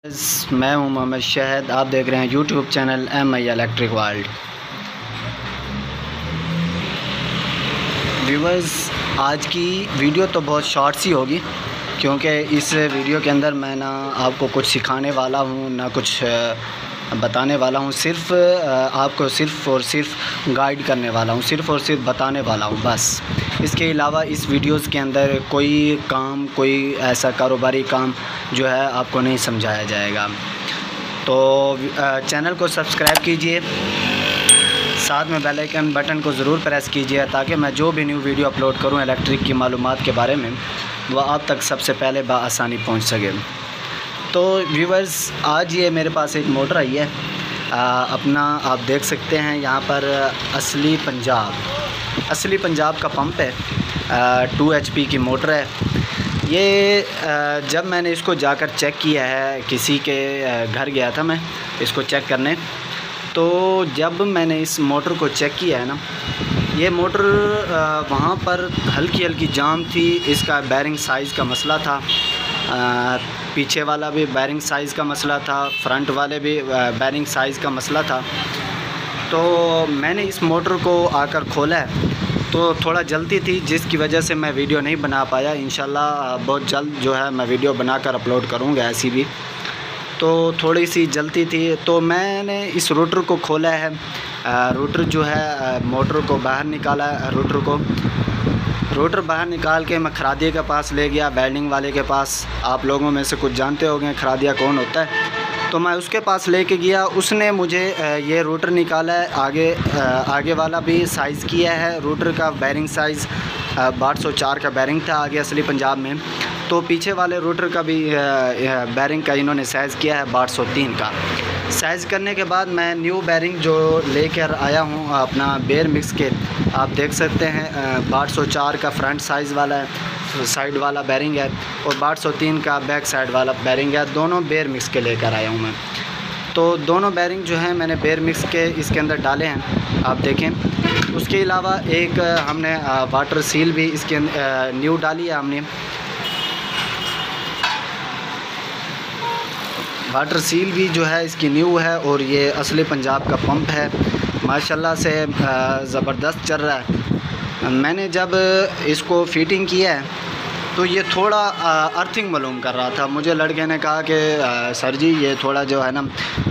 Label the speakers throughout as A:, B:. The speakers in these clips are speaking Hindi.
A: मैं हूं मोहम्मद शहद। आप देख रहे हैं YouTube channel MI electric world. Viewers, आज की वीडियो तो बहुत शॉर्ट सी होगी क्योंकि इस वीडियो के अंदर मैं ना आपको कुछ सिखाने वाला हूं ना कुछ बताने वाला हूं। सिर्फ़ आपको सिर्फ़ और सिर्फ गाइड करने वाला हूं, सिर्फ़ और सिर्फ बताने वाला हूं बस। इसके अलावा इस वीडियोस के अंदर कोई ऐसा कारोबारी काम जो है आपको नहीं समझाया जाएगा। तो चैनल को सब्सक्राइब कीजिए, साथ में बेल आइकन बटन को ज़रूर प्रेस कीजिए ताकि मैं जो भी न्यू वीडियो अपलोड करूं इलेक्ट्रिक की मालूमात के बारे में वो आप तक सबसे पहले बआसानी पहुंच सके। तो व्यूवर्स, आज ये मेरे पास एक मोटर आई है अपना, आप देख सकते हैं यहाँ पर असली पंजाब का पंप है। 2 HP की मोटर है ये। जब मैंने इसको जाकर चेक किया है, किसी के घर गया था मैं इसको चेक करने, तो जब मैंने इस मोटर को चेक किया है ना, ये मोटर वहाँ पर हल्की जाम थी। इसका बैरिंग साइज़ का मसला था, पीछे वाला भी बैरिंग साइज़ का मसला था, फ्रंट वाले भी बैरिंग साइज़ का मसला था। तो मैंने इस मोटर को आकर खोला है तो थोड़ा जल्दी थी जिसकी वजह से मैं वीडियो नहीं बना पाया। इंशाल्लाह बहुत जल्द जो है मैं वीडियो बनाकर अपलोड करूँगा। ऐसी भी तो थोड़ी सी जल्दी थी तो मैंने इस रोटर को खोला है। रोटर जो है मोटर को बाहर निकाला, रोटर बाहर निकाल के मैं खरादिया के पास ले गया, वेल्डिंग वाले के पास। आप लोगों में से कुछ जानते होंगे खरादिया कौन होता है। तो मैं उसके पास लेके गया, उसने मुझे ये रोटर निकाला है। आगे वाला भी साइज़ किया है। रोटर का बैरिंग साइज़ 1204 का बैरिंग था आगे असली पंजाब में। तो पीछे वाले रोटर का भी बैरिंग का इन्होंने साइज़ किया है 1203 का। साइज़ करने के बाद मैं न्यू बैरिंग जो लेकर आया हूँ अपना बेयर मिक्स के, आप देख सकते हैं 1204 का फ्रंट साइज़ वाला है, साइड वाला बैरिंग है, और 1203 का बैक साइड वाला बैरिंग है। दोनों बेयर मिक्स के लेकर आया हूँ मैं। तो दोनों बैरिंग जो हैं मैंने बेयर मिक्स के इसके अंदर डाले हैं, आप देखें। उसके अलावा एक हमने वाटर सील भी इसके न्यू डाली है हमने। वाटर सील भी जो है इसकी न्यू है, और ये असली पंजाब का पंप है। माशाल्लाह से ज़बरदस्त चल रहा है। मैंने जब इसको फिटिंग किया है तो ये थोड़ा अर्थिंग मालूम कर रहा था। मुझे लड़के ने कहा कि सर जी ये थोड़ा जो है ना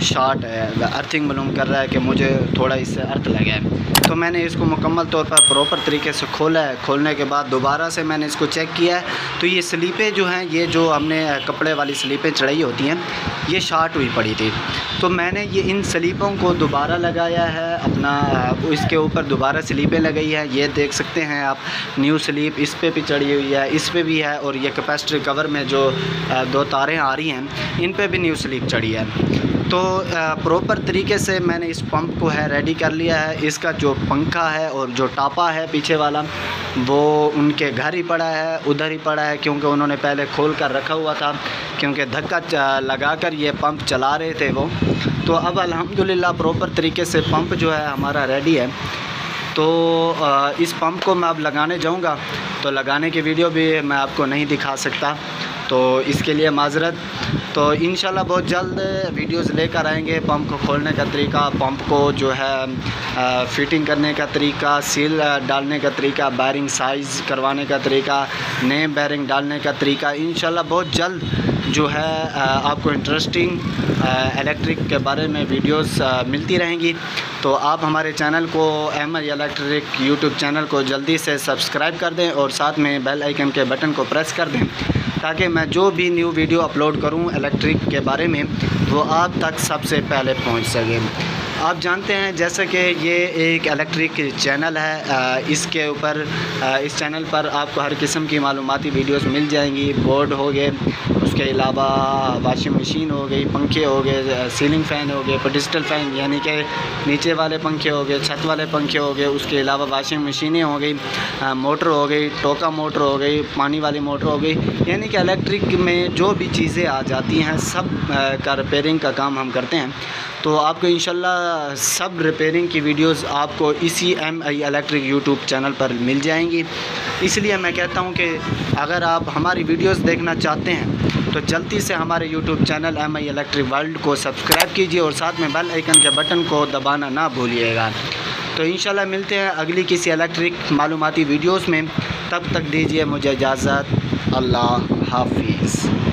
A: शॉर्ट है, अर्थिंग मालूम कर रहा है कि मुझे थोड़ा इससे अर्थ लगा है। तो मैंने इसको मुकम्मल तौर पर प्रॉपर तरीके से खोला है। खोलने के बाद दोबारा से मैंने इसको चेक किया है तो ये स्लीपें जो हैं, ये जो हमने कपड़े वाली स्लीपें चढ़ाई होती हैं, ये शॉर्ट हुई पड़ी थी। तो मैंने ये इन स्लीपों को दोबारा लगाया है अपना, इसके ऊपर दोबारा स्लीपें लगाई है। ये देख सकते हैं आप, न्यू स्लीप इस पे भी चढ़ी हुई है, इस पे भी है, और ये कैपेसिटर कवर में जो 2 तारें आ रही हैं इन पे भी न्यू स्लीप चढ़ी है। तो प्रॉपर तरीके से मैंने इस पंप को है रेडी कर लिया है। इसका जो पंखा है और जो टापा है पीछे वाला, वो उनके घर ही पड़ा है, उधर ही पड़ा है, क्योंकि उन्होंने पहले खोल कर रखा हुआ था, क्योंकि धक्का लगाकर ये पंप चला रहे थे वो। तो अब अल्हम्दुलिल्लाह प्रॉपर तरीके से पंप जो है हमारा रेडी है। तो इस पंप को मैं अब लगाने जाऊंगा, तो लगाने की वीडियो भी मैं आपको नहीं दिखा सकता, तो इसके लिए माज़रत। तो इंशाल्लाह बहुत जल्द वीडियोस लेकर आएंगे। पंप को खोलने का तरीका, पंप को जो है फिटिंग करने का तरीका, सील डालने का तरीका, बैरिंग साइज़ करवाने का तरीका, नए बैरिंग डालने का तरीका, इंशाल्लाह बहुत जल्द जो है आपको इंटरेस्टिंग इलेक्ट्रिक के बारे में वीडियोस मिलती रहेंगी। तो आप हमारे चैनल को MI इलेक्ट्रिक यूट्यूब चैनल को जल्दी से सब्सक्राइब कर दें और साथ में बेल आइकन के बटन को प्रेस कर दें ताकि मैं जो भी न्यू वीडियो अपलोड करूं इलेक्ट्रिक के बारे में वो आप तक सबसे पहले पहुंच सके। आप जानते हैं जैसे कि ये एक इलेक्ट्रिक चैनल है, इसके ऊपर इस चैनल पर आपको हर किस्म की मालूमाती वीडियोस मिल जाएंगी। बोर्ड हो गए, उसके अलावा वाशिंग मशीन हो गई, पंखे हो गए, सीलिंग फ़ैन हो गए, पेडिस्टल फ़ैन यानी कि नीचे वाले पंखे हो गए, छत वाले पंखे हो गए, उसके अलावा वाशिंग मशीनें हो गई, मोटर हो गई, टोका मोटर हो गई, पानी वाली मोटर हो गई, यानी कि इलेक्ट्रिक में जो भी चीज़ें आ जाती हैं सब का रिपेयरिंग का काम हम करते हैं। तो आपको इंशाल्लाह सब रिपेयरिंग की वीडियोस आपको इसी MI इलेक्ट्रिक यूट्यूब चैनल पर मिल जाएंगी। इसलिए मैं कहता हूं कि अगर आप हमारी वीडियोस देखना चाहते हैं तो जल्दी से हमारे YouTube channel MI electric world को सब्सक्राइब कीजिए और साथ में बेल आइकन के बटन को दबाना ना भूलिएगा। तो इंशाल्लाह मिलते हैं अगली किसी इलेक्ट्रिक मालूमाती वीडियोस में। तब तक दीजिए मुझे इजाज़त। अल्लाह हाफिज़।